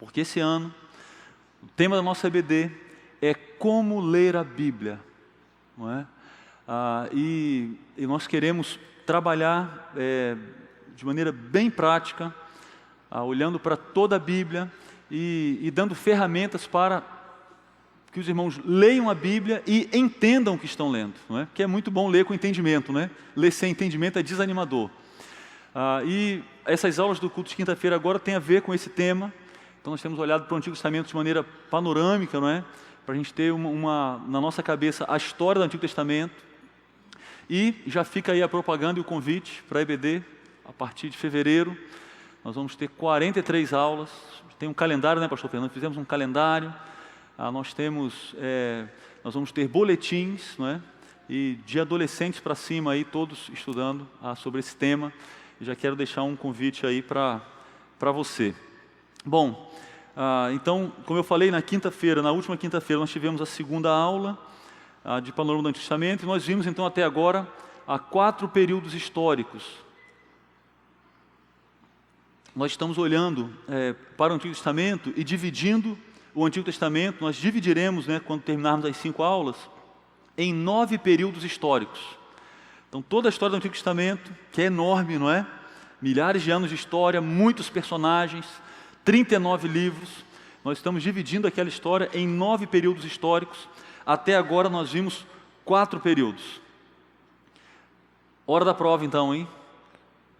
porque esse ano o tema da nossa EBD é como ler a Bíblia, não é? E nós queremos trabalhar de maneira bem prática, olhando para toda a Bíblia e dando ferramentas para que os irmãos leiam a Bíblia e entendam o que estão lendo, não é? Porque é muito bom ler com entendimento, né? Ler sem entendimento é desanimador. E essas aulas do culto de quinta-feira agora têm a ver com esse tema. Então nós temos olhado para o Antigo Testamento de maneira panorâmica, não é? Para a gente ter na nossa cabeça a história do Antigo Testamento. E já fica aí a propaganda e o convite para a EBD, a partir de fevereiro. Nós vamos ter 43 aulas. Tem um calendário, né, pastor Fernando? Fizemos um calendário. Nós vamos ter boletins, não é? E de adolescentes para cima aí, todos estudando sobre esse tema. E já quero deixar um convite aí para você. Bom, então, como eu falei na última quinta-feira, nós tivemos a segunda aula de Panorama do Antigo Testamento, e nós vimos então até agora 4 períodos históricos. Nós estamos olhando para o Antigo Testamento e dividindo o Antigo Testamento. Nós dividiremos, né, quando terminarmos as 5 aulas, em 9 períodos históricos. Então toda a história do Antigo Testamento, que é enorme, não é? Milhares de anos de história, muitos personagens, 39 livros. Nós estamos dividindo aquela história em 9 períodos históricos. Até agora nós vimos 4 períodos. Hora da prova então, hein?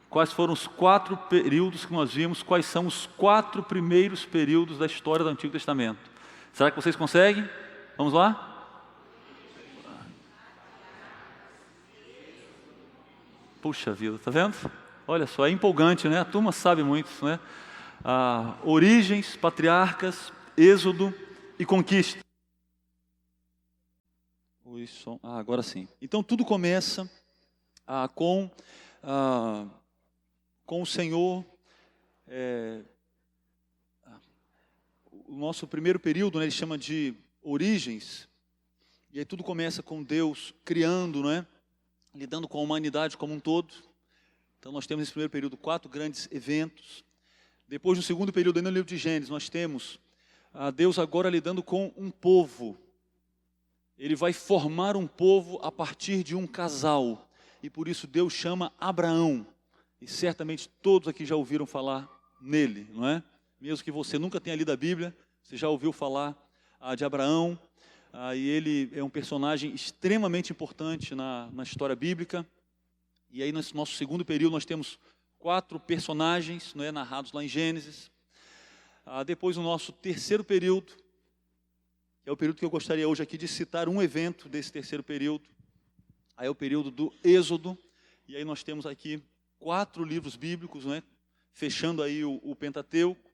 Quais foram os 4 períodos que nós vimos? Quais são os 4 primeiros períodos da história do Antigo Testamento? Será que vocês conseguem? Vamos lá? Puxa vida, tá vendo? Olha só, é empolgante, né? A turma sabe muito, né? Origens, patriarcas, êxodo e conquista. Agora sim. Então tudo começa com o Senhor. O nosso primeiro período, né, ele chama de origens. E aí tudo começa com Deus criando, né? Lidando com a humanidade como um todo. Então nós temos nesse primeiro período 4 grandes eventos. Depois, no segundo período, ainda no livro de Gênesis, nós temos Deus agora lidando com um povo. Ele vai formar um povo a partir de um casal. E por isso Deus chama Abraão. E certamente todos aqui já ouviram falar nele, não é? Mesmo que você nunca tenha lido a Bíblia, você já ouviu falar de Abraão. E ele é um personagem extremamente importante na história bíblica. E aí, nesse nosso segundo período, nós temos 4 personagens, não é, narrados lá em Gênesis. Depois, o nosso terceiro período, que é o período que eu gostaria hoje aqui de citar um evento desse terceiro período. Aí é o período do Êxodo. E aí nós temos aqui 4 livros bíblicos, não é, fechando aí o Pentateuco.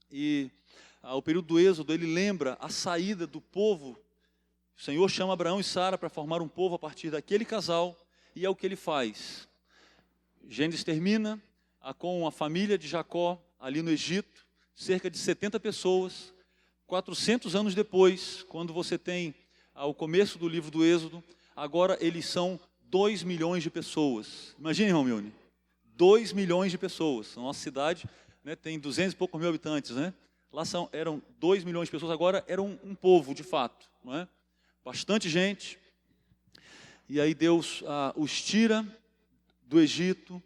E o período do Êxodo, ele lembra a saída do povo. O Senhor chama Abraão e Sara para formar um povo a partir daquele casal. E é o que ele faz. Gênesis termina com a família de Jacó ali no Egito, cerca de 70 pessoas. 400 anos depois, quando você tem o começo do livro do Êxodo, agora eles são 2 milhões de pessoas. Imagine, irmão Mione, 2 milhões de pessoas. A nossa cidade, né, tem 200 e poucos mil habitantes, né? Lá eram 2 milhões de pessoas, agora eram um povo de fato, não é? Bastante gente. E aí Deus os tira do Egito,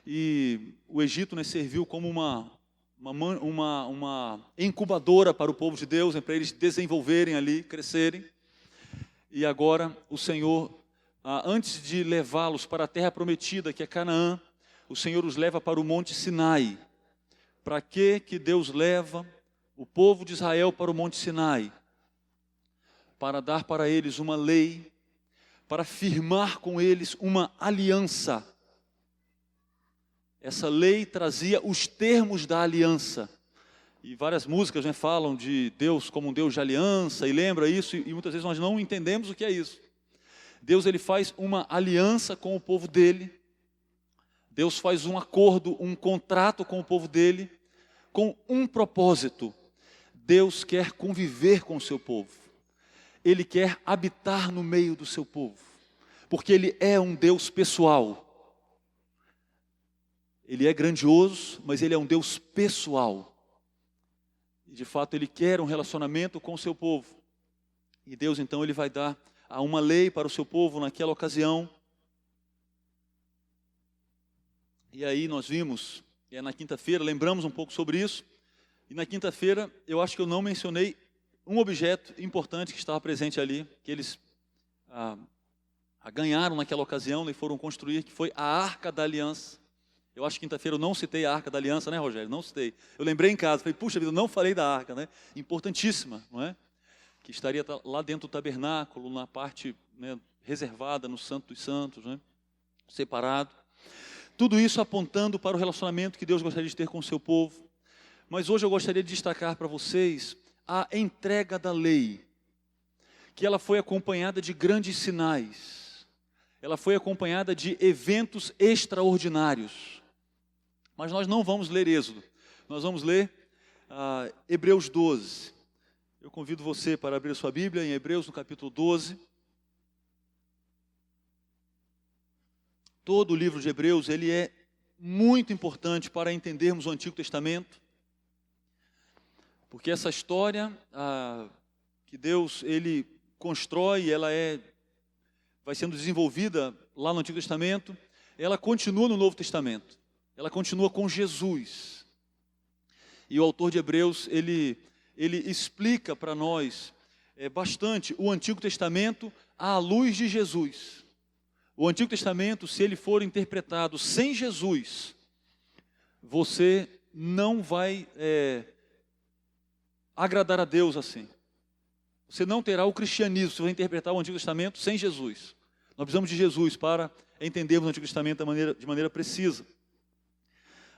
e o Egito, né, serviu como uma incubadora para o povo de Deus, né, para eles desenvolverem ali, crescerem. E agora o Senhor, antes de levá-los para a terra prometida, que é Canaã, o Senhor os leva para o Monte Sinai. Para que Deus leva o povo de Israel para o Monte Sinai? Para dar para eles uma lei, para firmar com eles uma aliança. Essa lei trazia os termos da aliança. E várias músicas, né, falam de Deus como um Deus de aliança, e lembra isso, e muitas vezes nós não entendemos o que é isso. Deus, ele faz uma aliança com o povo dele. Deus faz um acordo, um contrato com o povo dele, com um propósito. Deus quer conviver com o seu povo. Ele quer habitar no meio do seu povo, porque Ele é um Deus pessoal. Ele é grandioso, mas Ele é um Deus pessoal. E de fato Ele quer um relacionamento com o seu povo. E Deus então Ele vai dar uma lei para o seu povo naquela ocasião. E aí nós vimos, na quinta-feira, lembramos um pouco sobre isso. E na quinta-feira eu acho que eu não mencionei um objeto importante que estava presente ali, que eles ganharam naquela ocasião e foram construir, que foi a Arca da Aliança. Eu acho que quinta-feira eu não citei a Arca da Aliança, né, Rogério? Não citei. Eu lembrei em casa, falei, puxa vida, eu não falei da Arca, né? Importantíssima, não é? Que estaria lá dentro do tabernáculo, na parte, né, reservada, no Santo dos Santos, né? Separado. Tudo isso apontando para o relacionamento que Deus gostaria de ter com o seu povo. Mas hoje eu gostaria de destacar para vocês a entrega da lei, que ela foi acompanhada de grandes sinais. Ela foi acompanhada de eventos extraordinários. Mas nós não vamos ler Êxodo, nós vamos ler Hebreus 12. Eu convido você para abrir sua Bíblia em Hebreus, no capítulo 12. Todo o livro de Hebreus, ele é muito importante para entendermos o Antigo Testamento, porque essa história que Deus ele constrói, vai sendo desenvolvida lá no Antigo Testamento, ela continua no Novo Testamento, ela continua com Jesus. E o autor de Hebreus, ele explica para nós bastante o Antigo Testamento à luz de Jesus. O Antigo Testamento, se ele for interpretado sem Jesus, você não vai agradar a Deus assim. Você não terá o cristianismo se você interpretar o Antigo Testamento sem Jesus. Nós precisamos de Jesus para entendermos o Antigo Testamento de maneira precisa.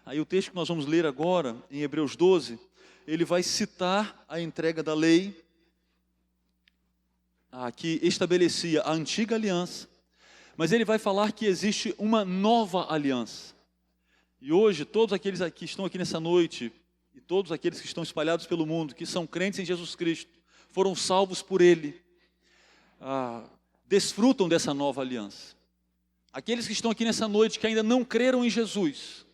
Aí o texto que nós vamos ler agora, em Hebreus 12, ele vai citar a entrega da lei, que estabelecia a antiga aliança, mas ele vai falar que existe uma nova aliança. E hoje, todos aqueles que estão aqui nessa noite, e todos aqueles que estão espalhados pelo mundo, que são crentes em Jesus Cristo, foram salvos por Ele, desfrutam dessa nova aliança. Aqueles que estão aqui nessa noite, que ainda não creram em Jesus,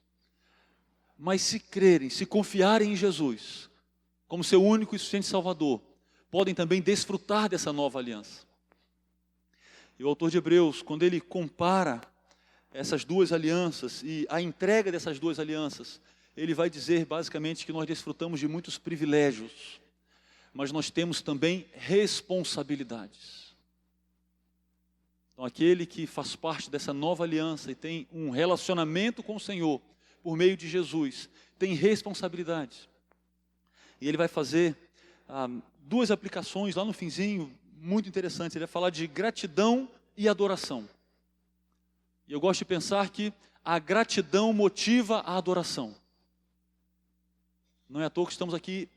mas se crerem, se confiarem em Jesus, como seu único e suficiente Salvador, podem também desfrutar dessa nova aliança. E o autor de Hebreus, quando ele compara essas duas alianças e a entrega dessas duas alianças, ele vai dizer basicamente que nós desfrutamos de muitos privilégios, mas nós temos também responsabilidades. Então aquele que faz parte dessa nova aliança e tem um relacionamento com o Senhor por meio de Jesus, tem responsabilidades. E ele vai fazer duas aplicações lá no finzinho, muito interessantes. Ele vai falar de gratidão e adoração. E eu gosto de pensar que a gratidão motiva a adoração. Não é à toa que estamos aqui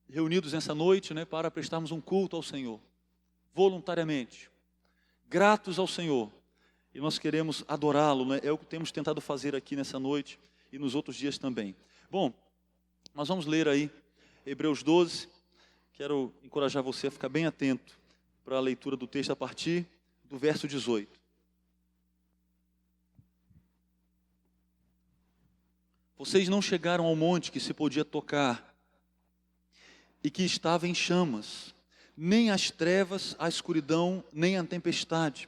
reunidos nessa noite, né, para prestarmos um culto ao Senhor, voluntariamente, gratos ao Senhor. E nós queremos adorá-lo, né? É o que temos tentado fazer aqui nessa noite e nos outros dias também. Bom, nós vamos ler aí Hebreus 12. Quero encorajar você a ficar bem atento para a leitura do texto a partir do verso 18. Vocês não chegaram ao monte que se podia tocar e que estava em chamas, nem as trevas, a escuridão, nem a tempestade.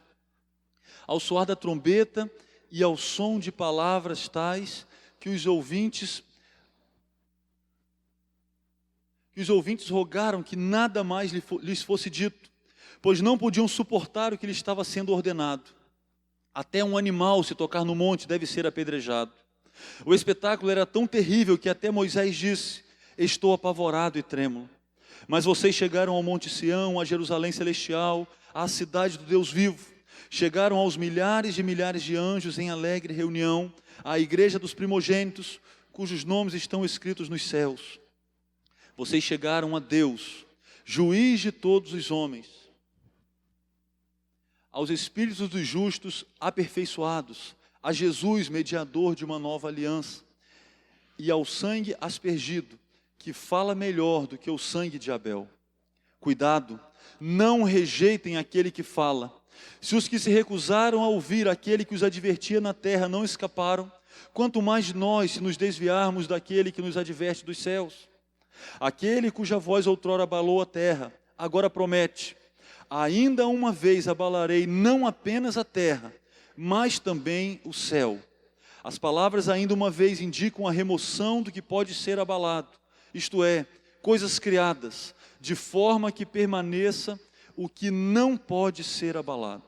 Ao soar da trombeta e ao som de palavras tais que os ouvintes rogaram que nada mais lhes fosse dito, pois não podiam suportar o que lhes estava sendo ordenado. Até um animal, se tocar no monte, deve ser apedrejado. O espetáculo era tão terrível que até Moisés disse: estou apavorado e trêmulo. Mas vocês chegaram ao Monte Sião, a Jerusalém celestial, à cidade do Deus vivo. Chegaram aos milhares de anjos em alegre reunião, à igreja dos primogênitos, cujos nomes estão escritos nos céus. Vocês chegaram a Deus, juiz de todos os homens, aos espíritos dos justos aperfeiçoados, a Jesus, mediador de uma nova aliança, e ao sangue aspergido, que fala melhor do que o sangue de Abel. Cuidado, não rejeitem aquele que fala. Se os que se recusaram a ouvir aquele que os advertia na terra não escaparam, quanto mais nós, se nos desviarmos daquele que nos adverte dos céus. Aquele cuja voz outrora abalou a terra, agora promete: ainda uma vez abalarei não apenas a terra, mas também o céu. As palavras ainda uma vez indicam a remoção do que pode ser abalado, isto é, coisas criadas, de forma que permaneça o que não pode ser abalado.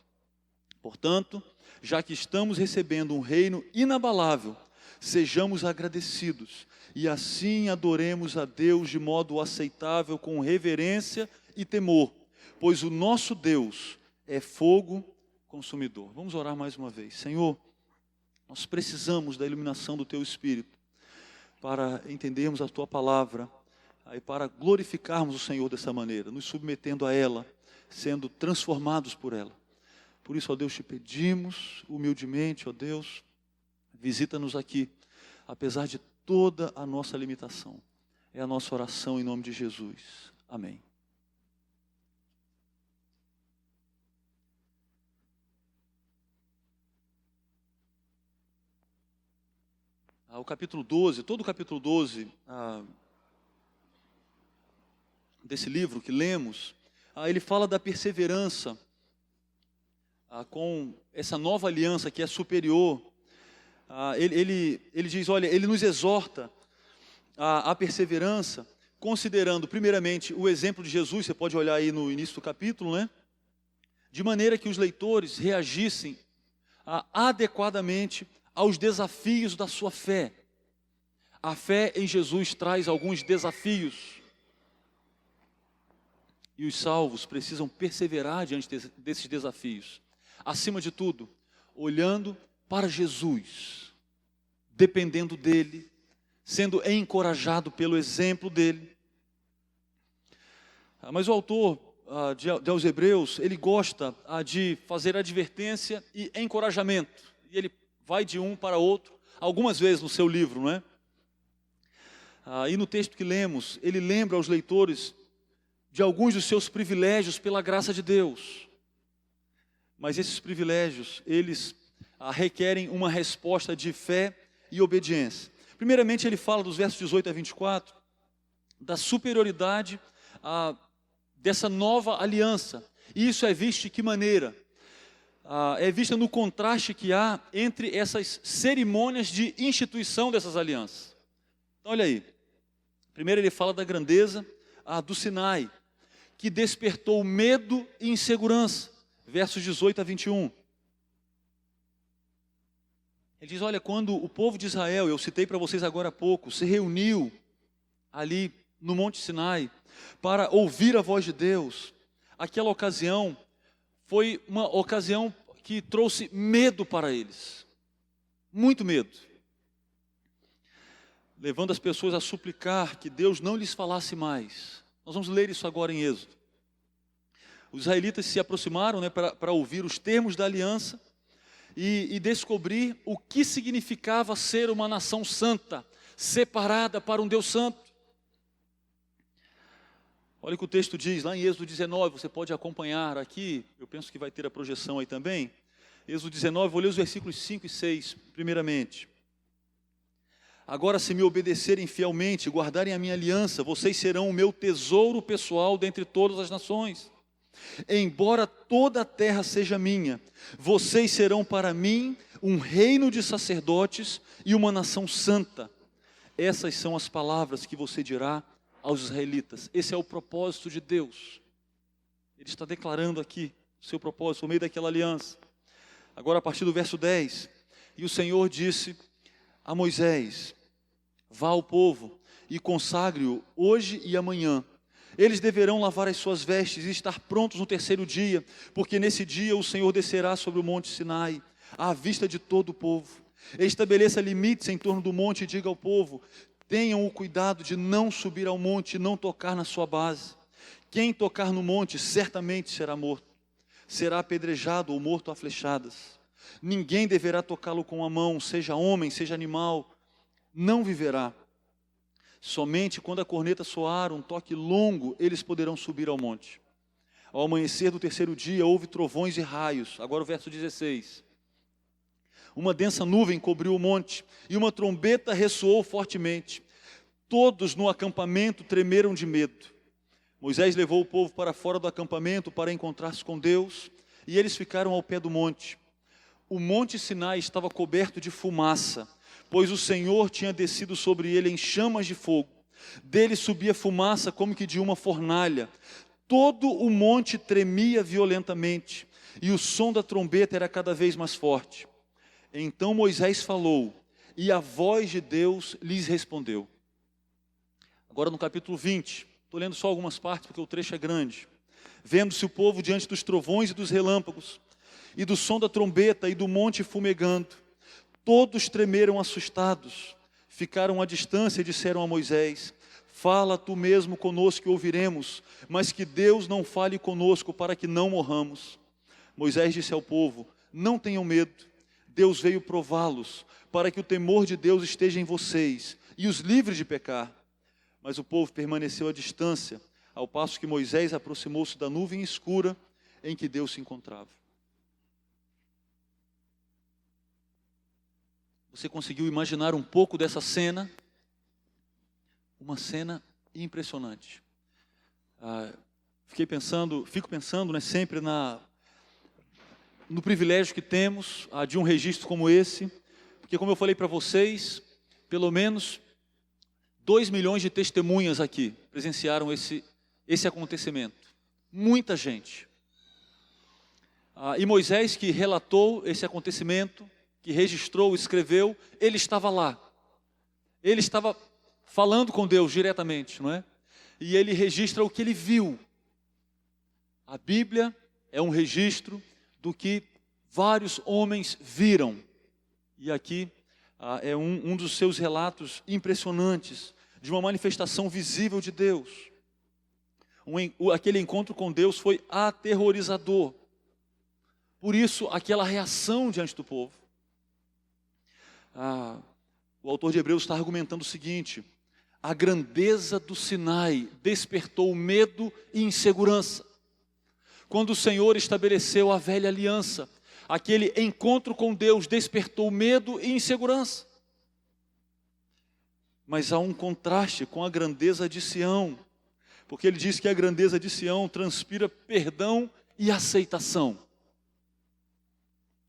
Portanto, já que estamos recebendo um reino inabalável, sejamos agradecidos e assim adoremos a Deus de modo aceitável, com reverência e temor, pois o nosso Deus é fogo consumidor. Vamos orar mais uma vez. Senhor, nós precisamos da iluminação do Teu Espírito para entendermos a Tua palavra e para glorificarmos o Senhor dessa maneira, nos submetendo a ela, sendo transformados por ela. Por isso, ó Deus, te pedimos humildemente, ó Deus, visita-nos aqui, apesar de toda a nossa limitação. É a nossa oração em nome de Jesus. Amém. O capítulo 12, todo o capítulo 12 desse livro que lemos, ele fala da perseverança com essa nova aliança que é superior. Ele diz, olha, ele nos exorta à perseverança, considerando primeiramente o exemplo de Jesus. Você pode olhar aí no início do capítulo, né? De maneira que os leitores reagissem adequadamente aos desafios da sua fé. A fé em Jesus traz alguns desafios, e os salvos precisam perseverar diante desses desafios. Acima de tudo, olhando para Jesus, dependendo dele, sendo encorajado pelo exemplo dele. Mas o autor aos Hebreus, ele gosta de fazer advertência e encorajamento. E ele vai de um para outro, algumas vezes no seu livro, não é? E no texto que lemos, ele lembra aos leitores de alguns dos seus privilégios pela graça de Deus. Mas esses privilégios, eles requerem uma resposta de fé e obediência. Primeiramente, ele fala dos versos 18 a 24, da superioridade dessa nova aliança. E isso é visto de que maneira? É vista no contraste que há entre essas cerimônias de instituição dessas alianças. Então, olha aí. Primeiro ele fala da grandeza do Sinai, que despertou medo e insegurança. Versos 18 a 21. Ele diz, olha, quando o povo de Israel, eu citei para vocês agora há pouco, se reuniu ali no Monte Sinai para ouvir a voz de Deus, aquela ocasião foi uma ocasião que trouxe medo para eles, muito medo, levando as pessoas a suplicar que Deus não lhes falasse mais. Nós vamos ler isso agora em Êxodo. Os israelitas se aproximaram, né, para ouvir os termos da aliança e descobrir o que significava ser uma nação santa, separada para um Deus santo. Olha o que o texto diz lá em Êxodo 19, você pode acompanhar aqui, eu penso que vai ter a projeção aí também. Êxodo 19, vou ler os versículos 5 e 6, primeiramente. Agora, se me obedecerem fielmente, guardarem a minha aliança, vocês serão o meu tesouro pessoal dentre todas as nações. Embora toda a terra seja minha, vocês serão para mim um reino de sacerdotes e uma nação santa. Essas são as palavras que você dirá aos israelitas. Esse é o propósito de Deus. Ele está declarando aqui o seu propósito, no meio daquela aliança. Agora, a partir do verso 10. E o Senhor disse a Moisés, vá ao povo e consagre-o hoje e amanhã. Eles deverão lavar as suas vestes e estar prontos no terceiro dia, porque nesse dia o Senhor descerá sobre o monte Sinai, à vista de todo o povo. Estabeleça limites em torno do monte e diga ao povo, tenham o cuidado de não subir ao monte e não tocar na sua base. Quem tocar no monte certamente será morto. Será apedrejado ou morto a flechadas. Ninguém deverá tocá-lo com a mão, seja homem, seja animal, não viverá. Somente quando a corneta soar um toque longo, eles poderão subir ao monte. Ao amanhecer do terceiro dia, houve trovões e raios. Agora o verso 16. Uma densa nuvem cobriu o monte, e uma trombeta ressoou fortemente. Todos no acampamento tremeram de medo. Moisés levou o povo para fora do acampamento para encontrar-se com Deus, e eles ficaram ao pé do monte. O monte Sinai estava coberto de fumaça, pois o Senhor tinha descido sobre ele em chamas de fogo. Dele subia fumaça como que de uma fornalha. Todo o monte tremia violentamente, e o som da trombeta era cada vez mais forte. Então Moisés falou, e a voz de Deus lhes respondeu. Agora no capítulo 20, estou lendo só algumas partes porque o trecho é grande. Vendo-se o povo diante dos trovões e dos relâmpagos, e do som da trombeta e do monte fumegando, todos tremeram assustados, ficaram à distância e disseram a Moisés, fala tu mesmo conosco e ouviremos, mas que Deus não fale conosco para que não morramos. Moisés disse ao povo, não tenham medo, Deus veio prová-los, para que o temor de Deus esteja em vocês, e os livre de pecar. Mas o povo permaneceu à distância, ao passo que Moisés aproximou-se da nuvem escura em que Deus se encontrava. Você conseguiu imaginar um pouco dessa cena? Uma cena impressionante. Fico pensando, né, sempre no privilégio que temos de um registro como esse, porque como eu falei para vocês, pelo menos 2 milhões de testemunhas aqui presenciaram esse acontecimento. Muita gente. E Moisés, que relatou esse acontecimento, que registrou, escreveu, ele estava lá. Ele estava falando com Deus diretamente, não é? E ele registra o que ele viu. A Bíblia é um registro do que vários homens viram. E aqui é um dos seus relatos impressionantes, de uma manifestação visível de Deus. Aquele encontro com Deus foi aterrorizador. Por isso, aquela reação diante do povo. O autor de Hebreus está argumentando o seguinte, a grandeza do Sinai despertou medo e insegurança. Quando o Senhor estabeleceu a velha aliança, aquele encontro com Deus despertou medo e insegurança. Mas há um contraste com a grandeza de Sião, porque ele diz que a grandeza de Sião transpira perdão e aceitação.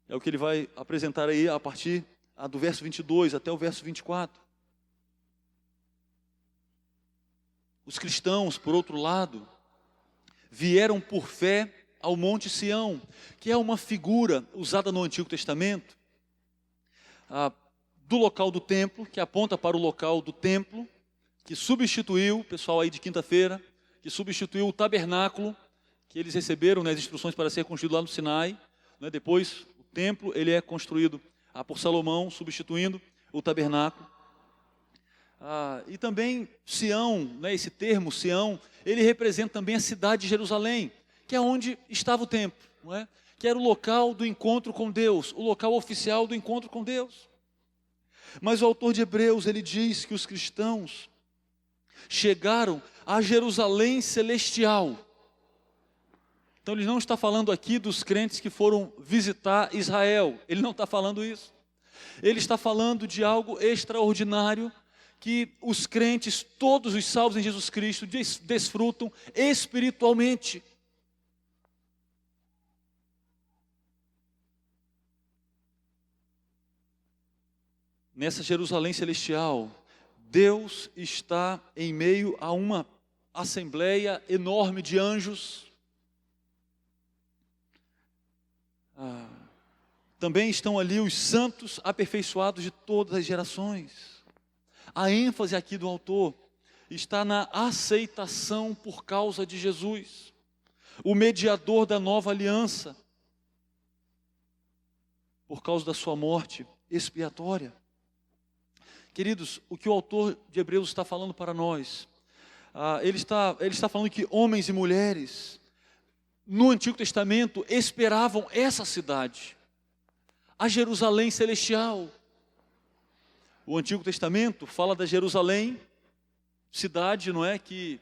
É o que ele vai apresentar aí a partir do verso 22 até o verso 24. Os cristãos, por outro lado, vieram por fé ao Monte Sião, que é uma figura usada no Antigo Testamento, do local do templo, que aponta para o local do templo, que substituiu, o pessoal aí de quinta-feira, que substituiu o tabernáculo, que eles receberam, né, as instruções para ser construído lá no Sinai, né, depois o templo ele é construído por Salomão, substituindo o tabernáculo. E também Sião, né, esse termo Sião, ele representa também a cidade de Jerusalém, que é onde estava o templo, não é? Que era o local do encontro com Deus, o local oficial do encontro com Deus. Mas o autor de Hebreus, ele diz que os cristãos chegaram a Jerusalém celestial. Então ele não está falando aqui dos crentes que foram visitar Israel, ele não está falando isso. Ele está falando de algo extraordinário que os crentes, todos os salvos em Jesus Cristo, desfrutam espiritualmente. Nessa Jerusalém celestial, Deus está em meio a uma assembleia enorme de anjos. Também estão ali os santos aperfeiçoados de todas as gerações. A ênfase aqui do autor está na aceitação por causa de Jesus, o mediador da nova aliança, por causa da sua morte expiatória. Queridos, o que o autor de Hebreus está falando para nós, ele está falando que homens e mulheres, no Antigo Testamento, esperavam essa cidade, a Jerusalém celestial. O Antigo Testamento fala da Jerusalém, cidade, não é, que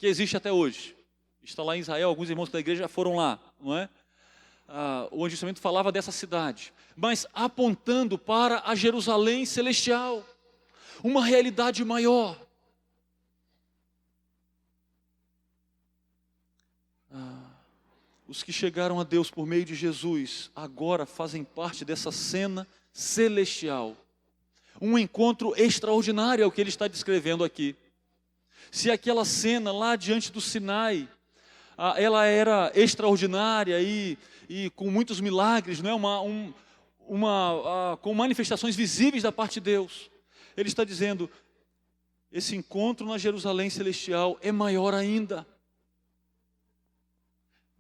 existe até hoje. Está lá em Israel, alguns irmãos da igreja já foram lá, não é? O Antigo Testamento falava dessa cidade, mas apontando para a Jerusalém celestial, uma realidade maior, os que chegaram a Deus por meio de Jesus, agora fazem parte dessa cena celestial. Um encontro extraordinário é o que ele está descrevendo aqui. Se aquela cena lá diante do Sinai, ela era extraordinária e com muitos milagres, não é? Com manifestações visíveis da parte de Deus. Ele está dizendo, esse encontro na Jerusalém celestial é maior ainda.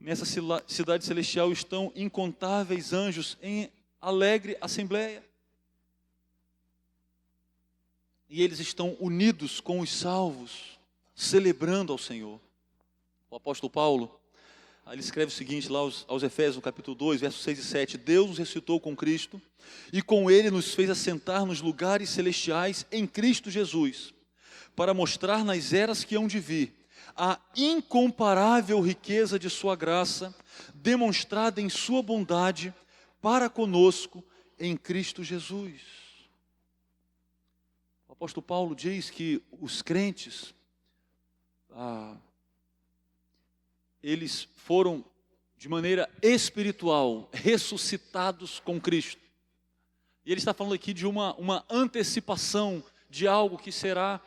Nessa cidade celestial estão incontáveis anjos em alegre assembleia. E eles estão unidos com os salvos, celebrando ao Senhor. O apóstolo Paulo, ele escreve o seguinte lá aos Efésios, no capítulo 2, versos 6 e 7. Deus nos ressuscitou com Cristo e com Ele nos fez assentar nos lugares celestiais em Cristo Jesus, para mostrar nas eras que hão de vir a incomparável riqueza de sua graça, demonstrada em sua bondade para conosco em Cristo Jesus. O apóstolo Paulo diz que os crentes, eles foram de maneira espiritual ressuscitados com Cristo. E ele está falando aqui de uma antecipação de algo que será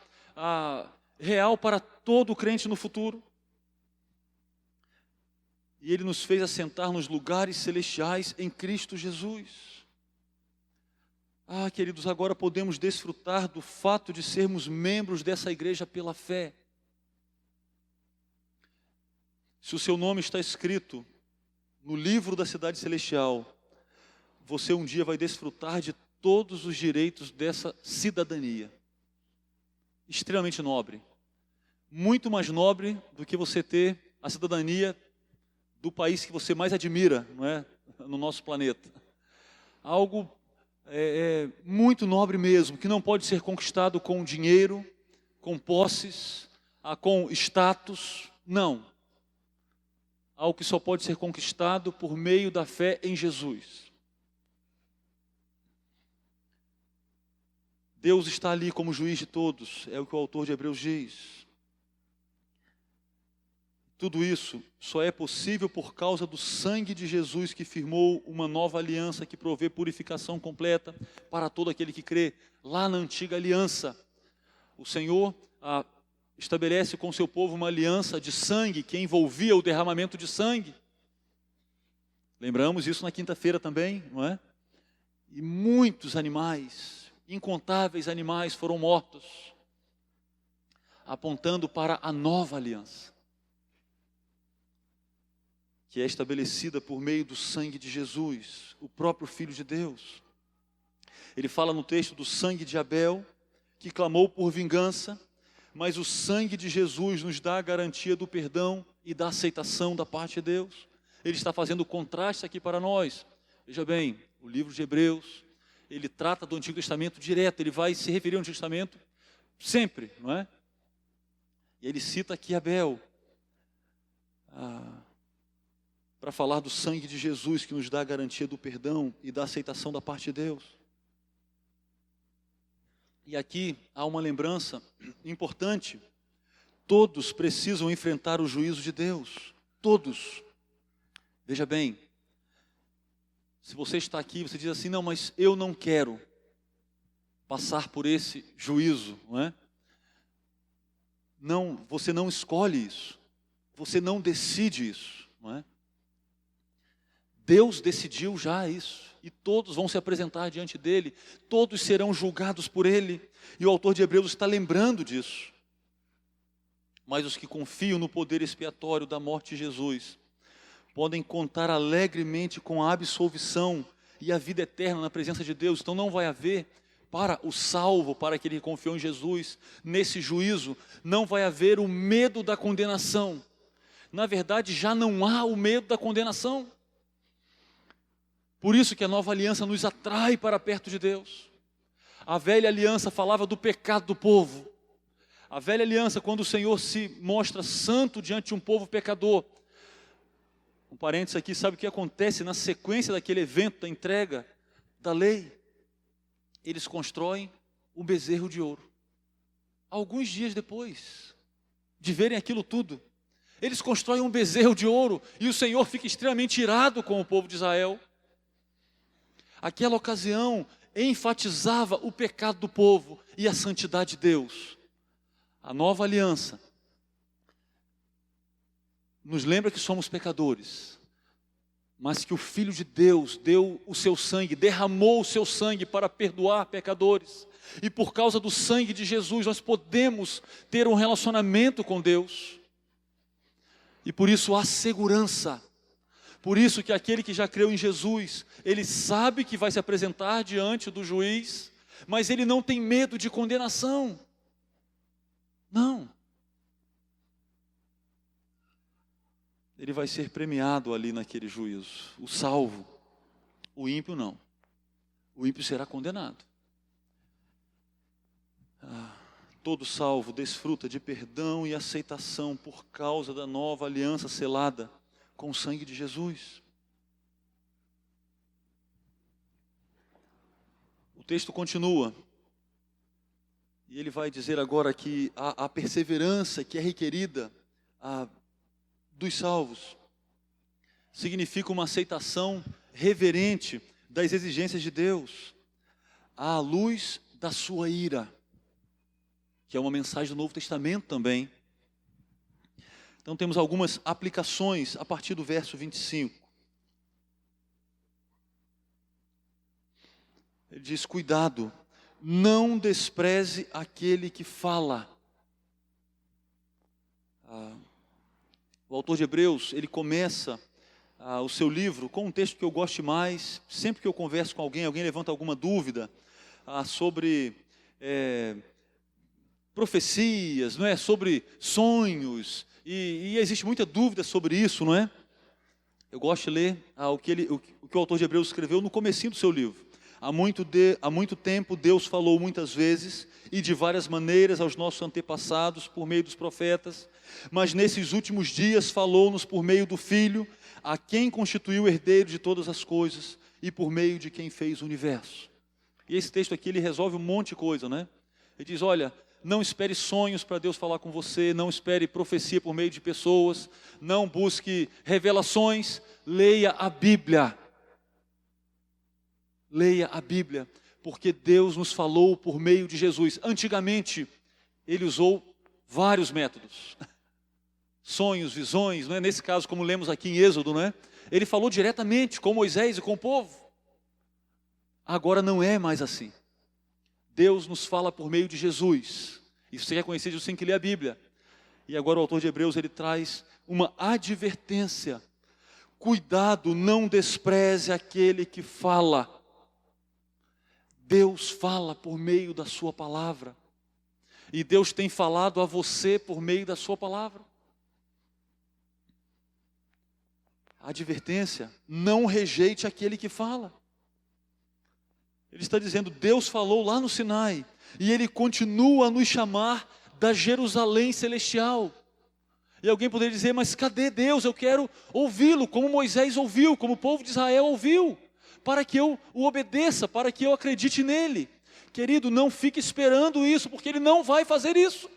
real para todo crente no futuro. E ele nos fez assentar nos lugares celestiais em Cristo Jesus. Queridos, agora podemos desfrutar do fato de sermos membros dessa igreja pela fé. Se o seu nome está escrito no livro da cidade celestial, você um dia vai desfrutar de todos os direitos dessa cidadania. Extremamente nobre. Muito mais nobre do que você ter a cidadania do país que você mais admira, não é? No nosso planeta. Algo muito nobre mesmo, que não pode ser conquistado com dinheiro, com posses, com status, não. Algo que só pode ser conquistado por meio da fé em Jesus. Deus está ali como juiz de todos, é o que o autor de Hebreus diz. Tudo isso só é possível por causa do sangue de Jesus, que firmou uma nova aliança que provê purificação completa para todo aquele que crê. Lá na antiga aliança, o Senhor estabelece com o seu povo uma aliança de sangue que envolvia o derramamento de sangue. Lembramos isso na quinta-feira também, não é? E muitos animais, incontáveis animais foram mortos, apontando para a nova aliança, que é estabelecida por meio do sangue de Jesus, o próprio Filho de Deus. Ele fala no texto do sangue de Abel, que clamou por vingança, mas o sangue de Jesus nos dá a garantia do perdão e da aceitação da parte de Deus. Ele está fazendo o contraste aqui para nós. Veja bem, o livro de Hebreus, ele trata do Antigo Testamento direto, ele vai se referir ao Antigo Testamento sempre, não é? E ele cita aqui Abel, para falar do sangue de Jesus, que nos dá a garantia do perdão e da aceitação da parte de Deus. E aqui há uma lembrança importante. Todos precisam enfrentar o juízo de Deus. Todos. Veja bem, se você está aqui, você diz assim, não, mas eu não quero passar por esse juízo, não é? Não, você não escolhe isso. Você não decide isso, não é? Deus decidiu já isso, e todos vão se apresentar diante dele, todos serão julgados por ele, e o autor de Hebreus está lembrando disso. Mas os que confiam no poder expiatório da morte de Jesus, podem contar alegremente com a absolvição e a vida eterna na presença de Deus. Então não vai haver, para o salvo, para aquele que confiou em Jesus, nesse juízo, não vai haver o medo da condenação. Na verdade, já não há o medo da condenação. Por isso que a nova aliança nos atrai para perto de Deus. A velha aliança falava do pecado do povo. A velha aliança, quando o Senhor se mostra santo diante de um povo pecador. Um parênteses aqui, sabe o que acontece na sequência daquele evento da entrega da lei? Eles constroem um bezerro de ouro. Alguns dias depois de verem aquilo tudo, Eles constroem um bezerro de ouro e o Senhor fica extremamente irado com o povo de Israel. Aquela ocasião enfatizava o pecado do povo e a santidade de Deus. A nova aliança nos lembra que somos pecadores, mas que o Filho de Deus deu o seu sangue, derramou o seu sangue para perdoar pecadores. E por causa do sangue de Jesus, nós podemos ter um relacionamento com Deus. E por isso há segurança. Por isso que aquele que já creu em Jesus, ele sabe que vai se apresentar diante do juiz, mas ele não tem medo de condenação. Não. Ele vai ser premiado ali naquele juízo. O salvo. O ímpio não. O ímpio será condenado. Todo salvo desfruta de perdão e aceitação por causa da nova aliança selada com o sangue de Jesus. O texto continua. E ele vai dizer agora que a perseverança que é requerida dos salvos significa uma aceitação reverente das exigências de Deus, à luz da sua ira, que é uma mensagem do Novo Testamento também. Então temos algumas aplicações a partir do verso 25. Ele diz: cuidado, não despreze aquele que fala. O autor de Hebreus, ele começa o seu livro com um texto que eu gosto mais. Sempre que eu converso com alguém levanta alguma dúvida sobre profecias, não é? Sobre sonhos, e existe muita dúvida sobre isso, não é? Eu gosto de ler o que o autor de Hebreus escreveu no comecinho do seu livro. Há muito tempo Deus falou muitas vezes e de várias maneiras aos nossos antepassados por meio dos profetas, mas nesses últimos dias falou-nos por meio do Filho, a quem constituiu herdeiro de todas as coisas e por meio de quem fez o universo. E esse texto aqui, ele resolve um monte de coisa, né? Ele diz: olha, não espere sonhos para Deus falar com você, não espere profecia por meio de pessoas, não busque revelações, leia a Bíblia. Leia a Bíblia, porque Deus nos falou por meio de Jesus. Antigamente, ele usou vários métodos. Sonhos, visões, não é? Nesse caso, como lemos aqui em Êxodo, não é? Ele falou diretamente com Moisés e com o povo. Agora não é mais assim. Deus nos fala por meio de Jesus. E você quer conhecer Jesus, tem que ler a Bíblia. E agora o autor de Hebreus, ele traz uma advertência. Cuidado, não despreze aquele que fala. Deus fala por meio da sua palavra. E Deus tem falado a você por meio da sua palavra. A advertência: não rejeite aquele que fala. Ele está dizendo: Deus falou lá no Sinai, e Ele continua a nos chamar da Jerusalém celestial. E alguém poderia dizer: mas cadê Deus? Eu quero ouvi-lo, como Moisés ouviu, como o povo de Israel ouviu, para que eu o obedeça, para que eu acredite nele. Querido, não fique esperando isso, porque Ele não vai fazer isso.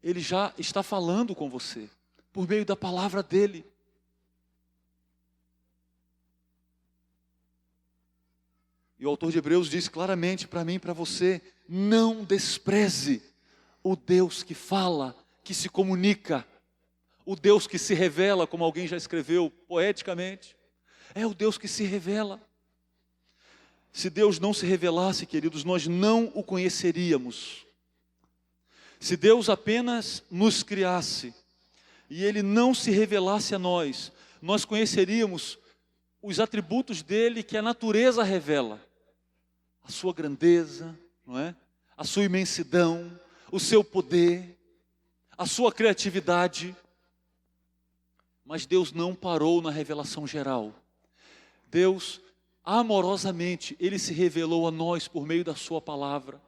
Ele já está falando com você, por meio da palavra dEle. E o autor de Hebreus diz claramente para mim e para você: não despreze o Deus que fala, que se comunica, o Deus que se revela, como alguém já escreveu poeticamente. É o Deus que se revela. Se Deus não se revelasse, queridos, nós não o conheceríamos. Se Deus apenas nos criasse e Ele não se revelasse a nós, nós conheceríamos os atributos dEle que a natureza revela. A sua grandeza, não é? A sua imensidão, o seu poder, a sua criatividade. Mas Deus não parou na revelação geral. Deus, amorosamente, Ele se revelou a nós por meio da sua palavra.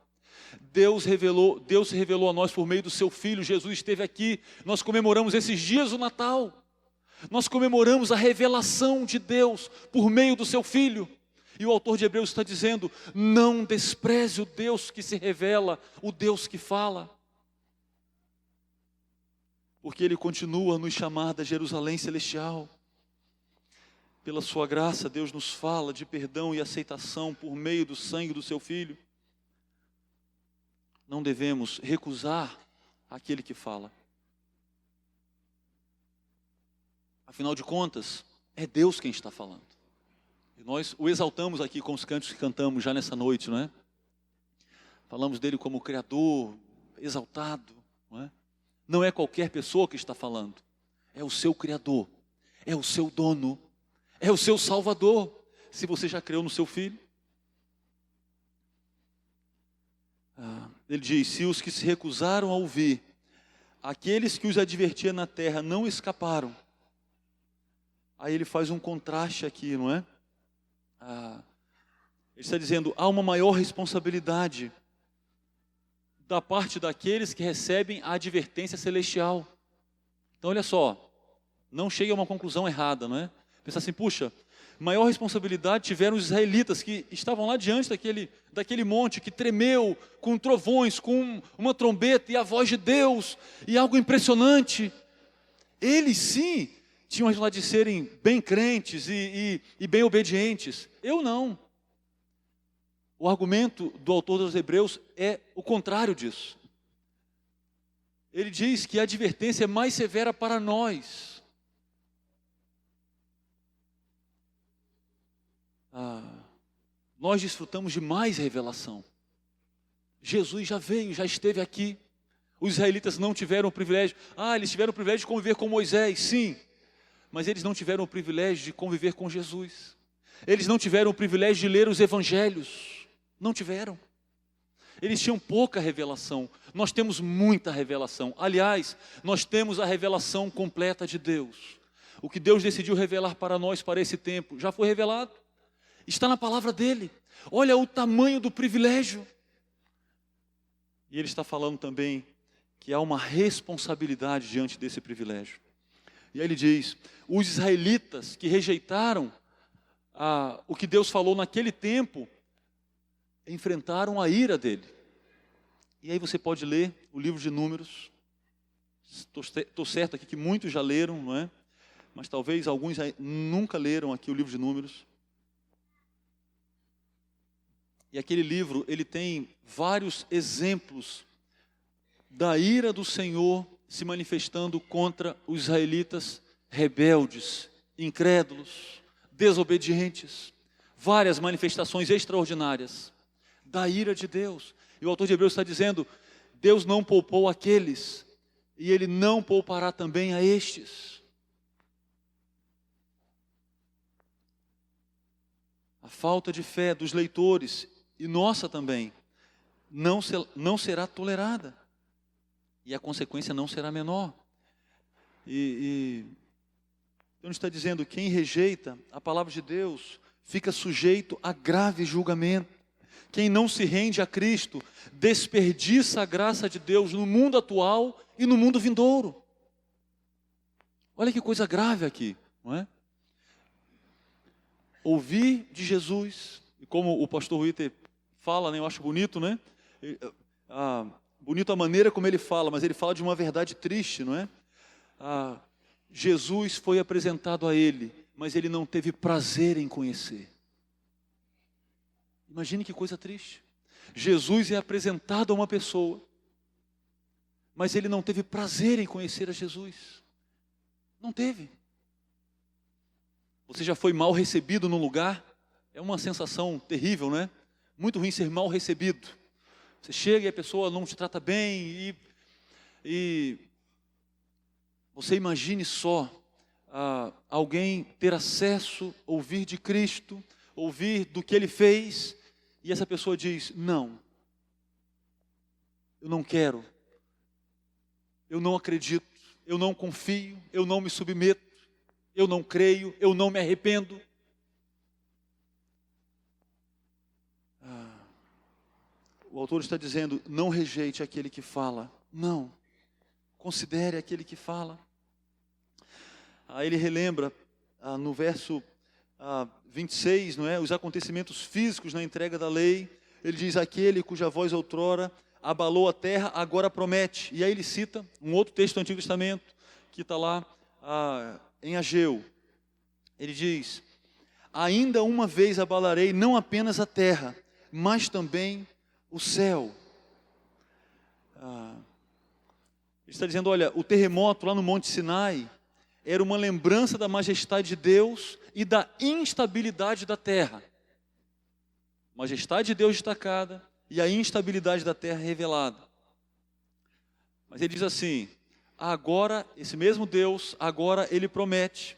Deus se revelou a nós por meio do seu Filho. Jesus esteve aqui. Nós comemoramos esses dias o Natal. Nós comemoramos a revelação de Deus por meio do seu Filho. E o autor de Hebreus está dizendo: não despreze o Deus que se revela, o Deus que fala. porque Ele continua a nos chamar da Jerusalém celestial. Pela sua graça, Deus nos fala de perdão e aceitação por meio do sangue do seu Filho. Não devemos recusar aquele que fala. Afinal de contas, é Deus quem está falando. E nós o exaltamos aqui com os cantos que cantamos já nessa noite, não é? Falamos dele como Criador, exaltado, não é? Não é qualquer pessoa que está falando. É o seu Criador, é o seu dono, é o seu Salvador, se você já creu no seu Filho. Ele diz, se os que se recusaram a ouvir, aqueles que os advertia na terra não escaparam. Aí ele faz um contraste aqui, não é? Ele está dizendo, há uma maior responsabilidade da parte daqueles que recebem a advertência celestial. Então olha só, não chegue a uma conclusão errada, não é? Pensar assim, puxa, maior responsabilidade tiveram os israelitas que estavam lá diante daquele monte que tremeu com trovões, com uma trombeta e a voz de Deus e algo impressionante. Eles sim tinham a responsabilidade de serem bem crentes e bem obedientes. Eu não. O argumento do autor dos Hebreus é o contrário disso. Ele diz que a advertência é mais severa para nós. Nós desfrutamos de mais revelação. Jesus já veio, já esteve aqui. Os israelitas não tiveram o privilégio. Eles tiveram o privilégio de conviver com Moisés, sim. Mas eles não tiveram o privilégio de conviver com Jesus. Eles não tiveram o privilégio de ler os evangelhos. Não tiveram. Eles tinham pouca revelação. Nós temos muita revelação. Aliás, nós temos a revelação completa de Deus. O que Deus decidiu revelar para nós para esse tempo já foi revelado. Está na palavra dele. Olha o tamanho do privilégio. E ele está falando também que há uma responsabilidade diante desse privilégio. E aí ele diz, os israelitas que rejeitaram o que Deus falou naquele tempo, enfrentaram a ira dele. E aí você pode ler o livro de Números. Estou certo aqui que muitos já leram, não é? Mas talvez alguns nunca leram aqui o livro de Números. E aquele livro, ele tem vários exemplos da ira do Senhor se manifestando contra os israelitas rebeldes, incrédulos, desobedientes. Várias manifestações extraordinárias da ira de Deus. E o autor de Hebreus está dizendo, Deus não poupou aqueles, e Ele não poupará também a estes. A falta de fé dos leitores, e nossa também, não será tolerada. E a consequência não será menor. Então está dizendo, quem rejeita a palavra de Deus, fica sujeito a grave julgamento. Quem não se rende a Cristo, desperdiça a graça de Deus no mundo atual e no mundo vindouro. Olha que coisa grave aqui, não é? Ouvir de Jesus, e como o pastor Witter fala, né, eu acho bonito, né? Bonito a maneira como ele fala, mas ele fala de uma verdade triste, não é? Jesus foi apresentado a ele, mas ele não teve prazer em conhecer. Imagine que coisa triste. Jesus é apresentado a uma pessoa, mas ele não teve prazer em conhecer a Jesus. Não teve. Você já foi mal recebido num lugar? É uma sensação terrível, né? Muito ruim ser mal recebido. Você chega e a pessoa não te trata bem e você imagine só alguém ter acesso, ouvir de Cristo, ouvir do que Ele fez, e essa pessoa diz, não, eu não quero, eu não acredito, eu não confio, eu não me submeto, eu não creio, eu não me arrependo. O autor está dizendo, não rejeite aquele que fala, não, considere aquele que fala. Aí ele relembra no verso 26, não é? Os acontecimentos físicos na entrega da lei. Ele diz, aquele cuja voz outrora abalou a terra, agora promete. E aí ele cita um outro texto do Antigo Testamento, que está lá em Ageu. Ele diz: ainda uma vez abalarei não apenas a terra, mas também o céu. Ele está dizendo, olha, o terremoto lá no Monte Sinai era uma lembrança da majestade de Deus e da instabilidade da terra. Majestade de Deus destacada e a instabilidade da terra revelada. Mas ele diz assim, agora, esse mesmo Deus, agora ele promete,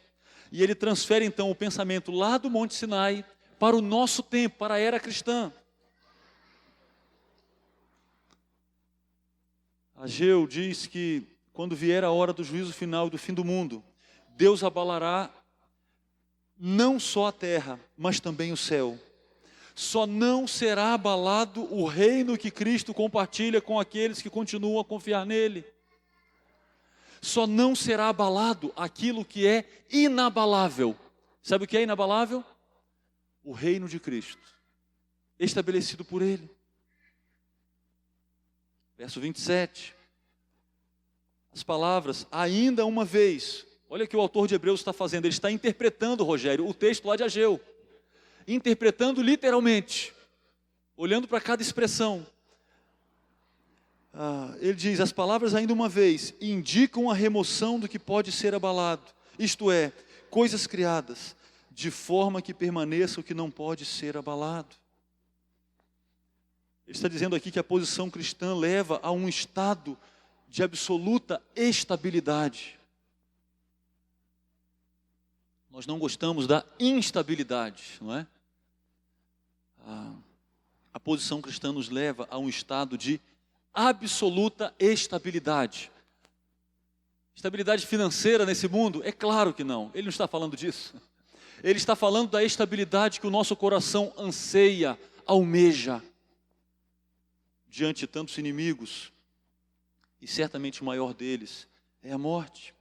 e ele transfere então o pensamento lá do Monte Sinai para o nosso tempo, para a era cristã. Ageu diz que quando vier a hora do juízo final e do fim do mundo, Deus abalará não só a terra, mas também o céu. Só não será abalado o reino que Cristo compartilha com aqueles que continuam a confiar nele. Só não será abalado aquilo que é inabalável. Sabe o que é inabalável? O reino de Cristo, estabelecido por ele. Verso 27. As palavras, ainda uma vez. Olha o que o autor de Hebreus está fazendo. Ele está interpretando, Rogério, o texto lá de Ageu. Interpretando literalmente. Olhando para cada expressão. Ele diz, as palavras ainda uma vez indicam a remoção do que pode ser abalado. Isto é, coisas criadas, de forma que permaneça o que não pode ser abalado. Ele está dizendo aqui que a posição cristã leva a um estado de absoluta estabilidade. Nós não gostamos da instabilidade, não é? A posição cristã nos leva a um estado de absoluta estabilidade. Estabilidade financeira nesse mundo? É claro que não. Ele não está falando disso. Ele está falando da estabilidade que o nosso coração anseia, almeja. Diante de tantos inimigos, e certamente o maior deles é a morte.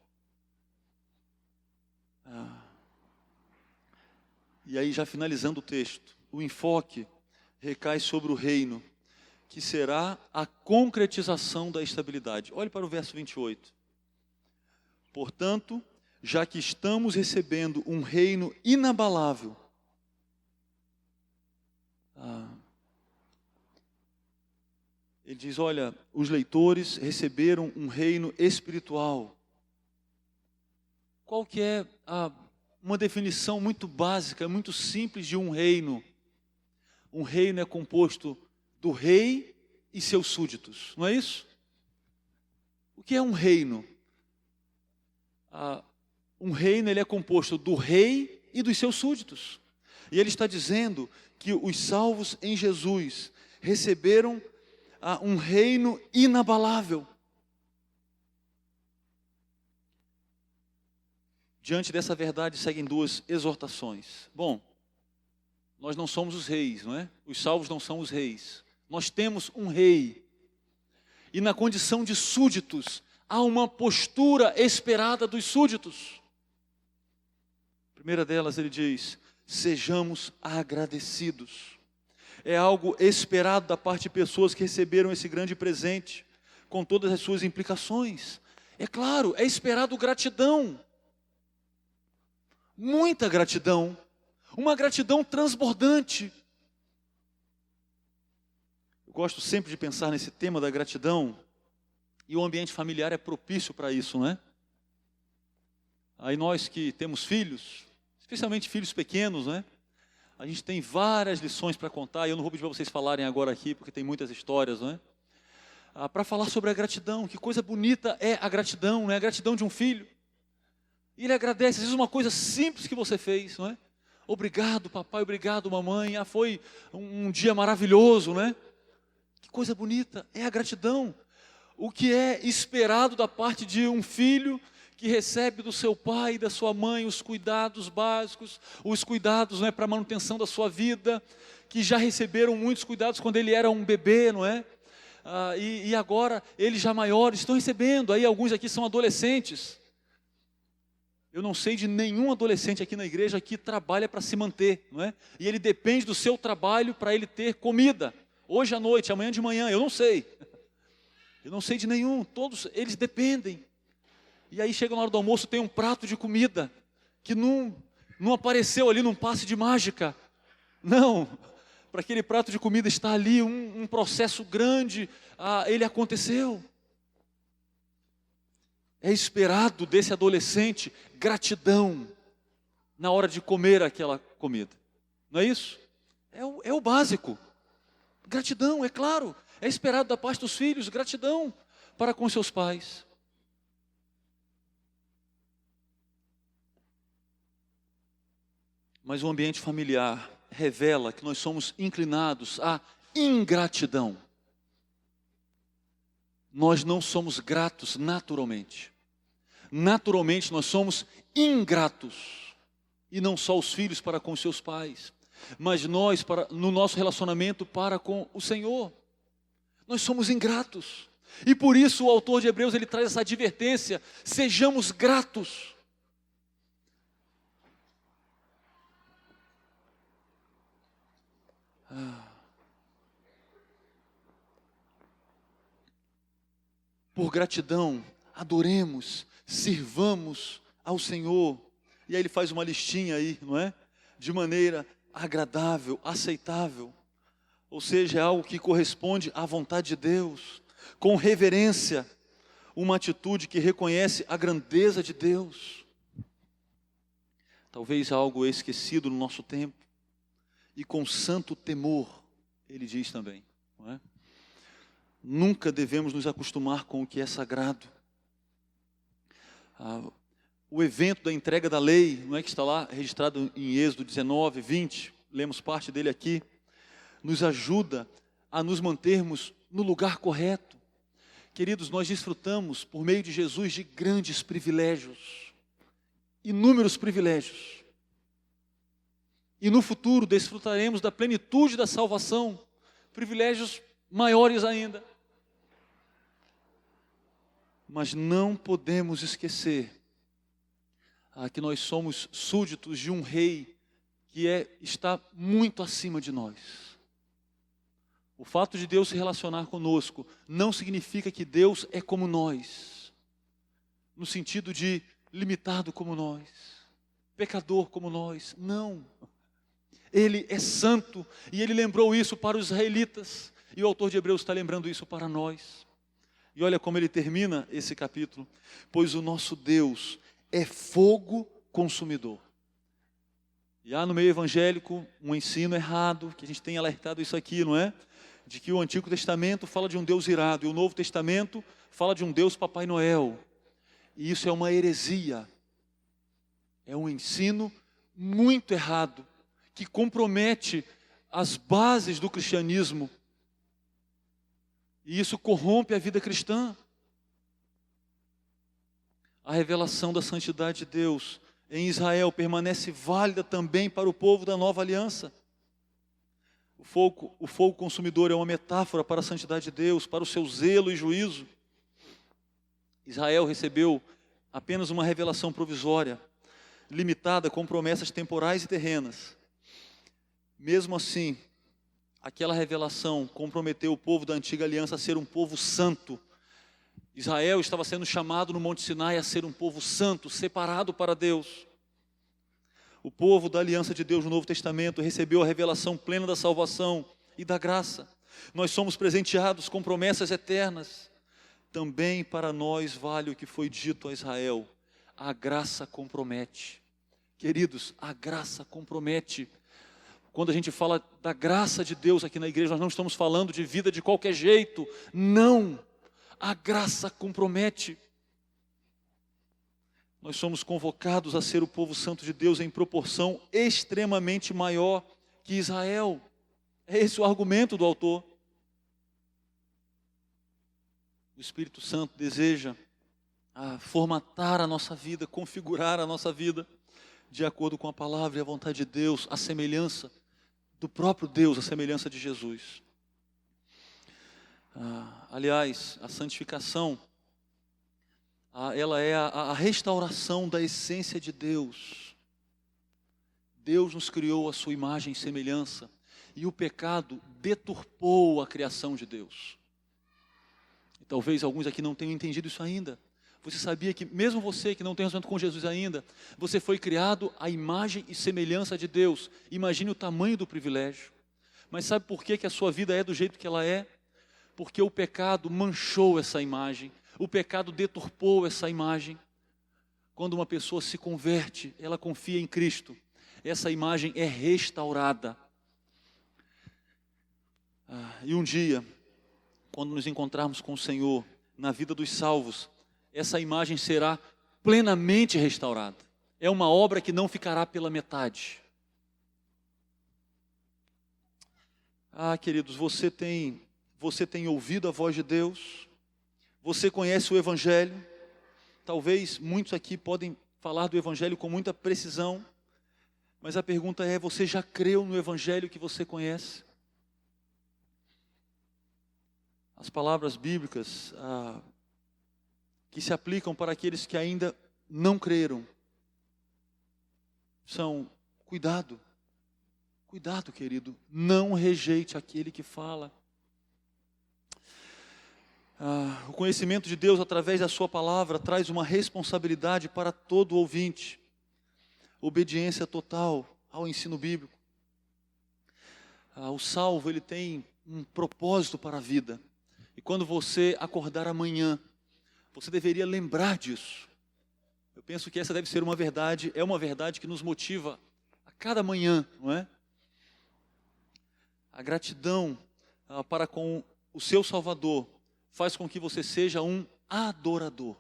E aí, já finalizando o texto, o enfoque recai sobre o reino, que será a concretização da estabilidade. Olhe para o verso 28. Portanto, já que estamos recebendo um reino inabalável, ele diz, olha, os leitores receberam um reino espiritual. Qual que é uma definição muito básica, muito simples de um reino? Um reino é composto do rei e seus súditos, não é isso? O que é um reino? Um reino ele é composto do rei e dos seus súditos. E ele está dizendo que os salvos em Jesus receberam um reino inabalável. Diante dessa verdade seguem duas exortações. Bom, nós não somos os reis, não é? Os salvos não são os reis. Nós temos um rei. E na condição de súditos, há uma postura esperada dos súditos. A primeira delas ele diz, sejamos agradecidos. É algo esperado da parte de pessoas que receberam esse grande presente, com todas as suas implicações. É claro, é esperado gratidão. Muita gratidão. Uma gratidão transbordante. Eu gosto sempre de pensar nesse tema da gratidão, e o ambiente familiar é propício para isso, não é? Aí nós que temos filhos, especialmente filhos pequenos, né? A gente tem várias lições para contar, e eu não vou pedir para vocês falarem agora aqui, porque tem muitas histórias, não é? Para falar sobre a gratidão, que coisa bonita é a gratidão, não é? A gratidão de um filho. E ele agradece, às vezes uma coisa simples que você fez, não é? Obrigado papai, obrigado mamãe, foi um dia maravilhoso, né? Que coisa bonita, é a gratidão. O que é esperado da parte de um filho que recebe do seu pai e da sua mãe os cuidados básicos, os cuidados, não é, para a manutenção da sua vida, que já receberam muitos cuidados quando ele era um bebê, não é? E agora, eles já maiores, estão recebendo, aí alguns aqui são adolescentes. Eu não sei de nenhum adolescente aqui na igreja que trabalha para se manter, não é? E ele depende do seu trabalho para ele ter comida, hoje à noite, amanhã de manhã, eu não sei. Eu não sei de nenhum, todos eles dependem. E aí chega na hora do almoço, tem um prato de comida que não apareceu ali num passe de mágica. Não, para aquele prato de comida está ali um processo grande, ele aconteceu. É esperado desse adolescente gratidão na hora de comer aquela comida. Não é isso? É o básico. Gratidão, é claro. É esperado da parte dos filhos, gratidão para com seus pais. Mas o ambiente familiar revela que nós somos inclinados à ingratidão. Nós não somos gratos naturalmente. Naturalmente nós somos ingratos. E não só os filhos para com seus pais, mas nós no nosso relacionamento para com o Senhor. Nós somos ingratos. E por isso o autor de Hebreus ele traz essa advertência: sejamos gratos. Por gratidão, adoremos, sirvamos ao Senhor. E aí ele faz uma listinha aí, não é? De maneira agradável, aceitável. Ou seja, é algo que corresponde à vontade de Deus. Com reverência, uma atitude que reconhece a grandeza de Deus. Talvez algo esquecido no nosso tempo. E com santo temor, ele diz também, não é? Nunca devemos nos acostumar com o que é sagrado. O evento da entrega da lei, não é que está lá registrado em Êxodo 19, 20, lemos parte dele aqui, nos ajuda a nos mantermos no lugar correto. Queridos, nós desfrutamos, por meio de Jesus, de grandes privilégios, inúmeros privilégios. E no futuro desfrutaremos da plenitude da salvação, privilégios maiores ainda. Mas não podemos esquecer que nós somos súditos de um rei que está muito acima de nós. O fato de Deus se relacionar conosco não significa que Deus é como nós, no sentido de limitado como nós, pecador como nós. Não. Ele é santo e ele lembrou isso para os israelitas. E o autor de Hebreus está lembrando isso para nós. E olha como ele termina esse capítulo: pois o nosso Deus é fogo consumidor. E há no meio evangélico um ensino errado, que a gente tem alertado isso aqui, não é? De que o Antigo Testamento fala de um Deus irado, e o Novo Testamento fala de um Deus Papai Noel. E isso é uma heresia. É um ensino muito errado, que compromete as bases do cristianismo. E isso corrompe a vida cristã. A revelação da santidade de Deus em Israel permanece válida também para o povo da nova aliança. O fogo consumidor é uma metáfora para a santidade de Deus, para o seu zelo e juízo. Israel recebeu apenas uma revelação provisória, limitada com promessas temporais e terrenas. Mesmo assim, aquela revelação comprometeu o povo da antiga aliança a ser um povo santo. Israel estava sendo chamado no Monte Sinai a ser um povo santo, separado para Deus. O povo da aliança de Deus no Novo Testamento recebeu a revelação plena da salvação e da graça. Nós somos presenteados com promessas eternas. Também para nós vale o que foi dito a Israel: a graça compromete. Queridos, a graça compromete. Quando a gente fala da graça de Deus aqui na igreja, nós não estamos falando de vida de qualquer jeito. Não, a graça compromete. Nós somos convocados a ser o povo santo de Deus em proporção extremamente maior que Israel. É esse o argumento do autor. O Espírito Santo deseja formatar a nossa vida, configurar a nossa vida de acordo com a palavra e a vontade de Deus, a semelhança do próprio Deus, a semelhança de Jesus. Aliás, a santificação, ela é a restauração da essência de Deus. Deus nos criou a sua imagem e semelhança, e o pecado deturpou a criação de Deus. E talvez alguns aqui não tenham entendido isso ainda, Você sabia que mesmo você que não tem relacionamento com Jesus ainda, você foi criado à imagem e semelhança de Deus. Imagine o tamanho do privilégio. Mas sabe por que a sua vida é do jeito que ela é? Porque o pecado manchou essa imagem. O pecado deturpou essa imagem. Quando uma pessoa se converte, ela confia em Cristo, essa imagem é restaurada. E um dia, quando nos encontrarmos com o Senhor, na vida dos salvos, essa imagem será plenamente restaurada. É uma obra que não ficará pela metade. Queridos, você tem ouvido a voz de Deus, você conhece o Evangelho. Talvez muitos aqui podem falar do Evangelho com muita precisão, mas a pergunta é, você já creu no Evangelho que você conhece? As palavras bíblicas que se aplicam para aqueles que ainda não creram são: cuidado, cuidado, querido, não rejeite aquele que fala. O conhecimento de Deus através da sua palavra traz uma responsabilidade para todo ouvinte. Obediência total ao ensino bíblico. O salvo, ele tem um propósito para a vida. E quando você acordar amanhã, você deveria lembrar disso. Eu penso que essa deve ser uma verdade, é uma verdade que nos motiva a cada manhã, não é? A gratidão para com o seu Salvador faz com que você seja um adorador.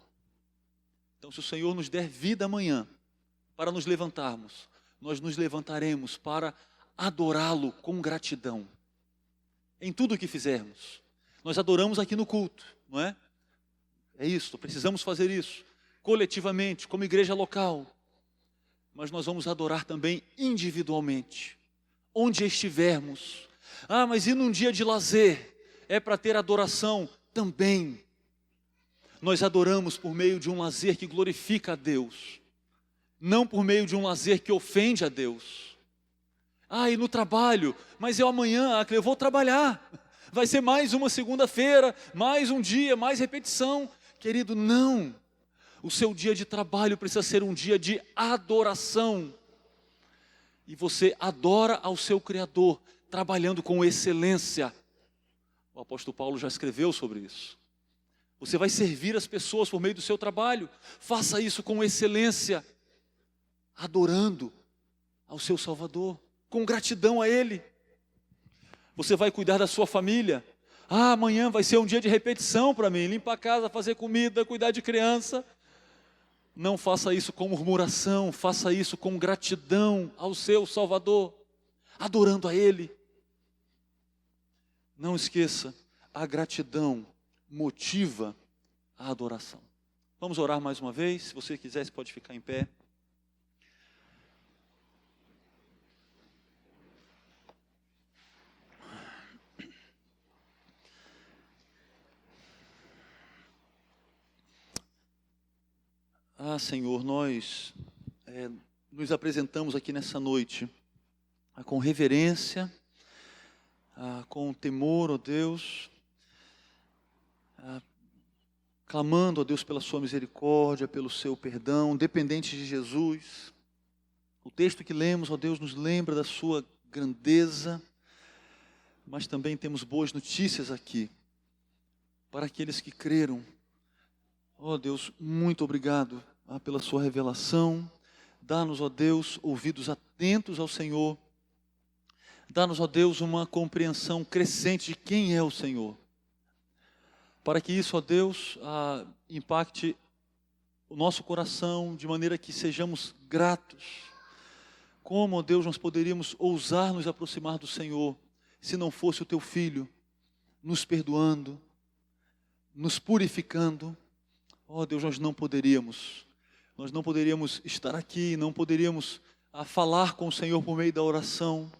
Então, se o Senhor nos der vida amanhã, para nos levantarmos, nós nos levantaremos para adorá-lo com gratidão. Em tudo o que fizermos. Nós adoramos aqui no culto, não é? É isso, precisamos fazer isso, coletivamente, como igreja local. Mas nós vamos adorar também individualmente, onde estivermos. Mas e num dia de lazer? É para ter adoração também. Nós adoramos por meio de um lazer que glorifica a Deus, não por meio de um lazer que ofende a Deus. E no trabalho, mas eu amanhã, eu vou trabalhar, vai ser mais uma segunda-feira, mais um dia, mais repetição. Querido, não, o seu dia de trabalho precisa ser um dia de adoração, e você adora ao seu Criador, trabalhando com excelência. O apóstolo Paulo já escreveu sobre isso. Você vai servir as pessoas por meio do seu trabalho. Faça isso com excelência, adorando ao seu Salvador, com gratidão a Ele. Você vai cuidar da sua família. Amanhã vai ser um dia de repetição para mim. Limpar a casa, fazer comida, cuidar de criança. Não faça isso com murmuração, faça isso com gratidão ao seu Salvador, adorando a Ele. Não esqueça, a gratidão motiva a adoração. Vamos orar mais uma vez. Se você quiser, você pode ficar em pé. Senhor, nós nos apresentamos aqui nessa noite com reverência, com temor, ó Deus, clamando, ó Deus, pela sua misericórdia, pelo seu perdão, dependente de Jesus. O texto que lemos, ó Deus, nos lembra da sua grandeza, mas também temos boas notícias aqui, para aqueles que creram. Ó Deus, muito obrigado pela sua revelação. Dá-nos, ó Deus, ouvidos atentos ao Senhor. Dá-nos, ó Deus, uma compreensão crescente de quem é o Senhor. Para que isso, ó Deus, impacte o nosso coração de maneira que sejamos gratos. Como, ó Deus, nós poderíamos ousar nos aproximar do Senhor se não fosse o Teu Filho nos perdoando, nos purificando. Ó Deus, nós não poderíamos estar aqui, não poderíamos falar com o Senhor por meio da oração,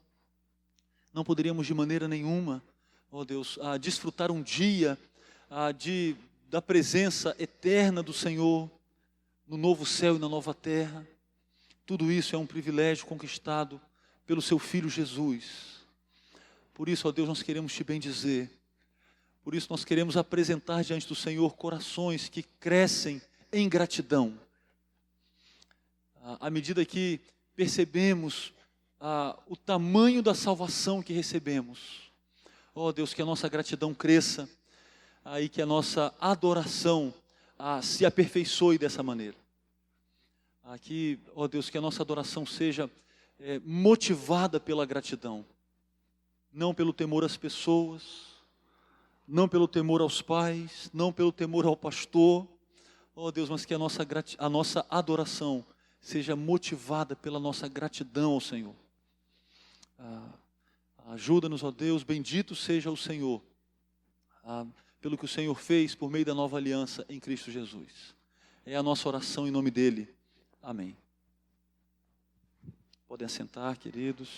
não poderíamos de maneira nenhuma, ó Deus, desfrutar um dia da presença eterna do Senhor, no novo céu e na nova terra. Tudo isso é um privilégio conquistado pelo Seu Filho Jesus. Por isso, ó Deus, nós queremos Te bendizer. Por isso nós queremos apresentar diante do Senhor corações que crescem em gratidão. À medida que percebemos o tamanho da salvação que recebemos, ó Deus, que a nossa gratidão cresça, e que a nossa adoração se aperfeiçoe dessa maneira. Aqui, ó Deus, que a nossa adoração seja motivada pela gratidão, não pelo temor às pessoas, não pelo temor aos pais, não pelo temor ao pastor, ó Deus, mas que a nossa adoração seja motivada pela nossa gratidão ao Senhor. Ajuda-nos, ó Deus, bendito seja o Senhor, pelo que o Senhor fez por meio da nova aliança em Cristo Jesus. É a nossa oração em nome dEle. Amém. Podem assentar, queridos.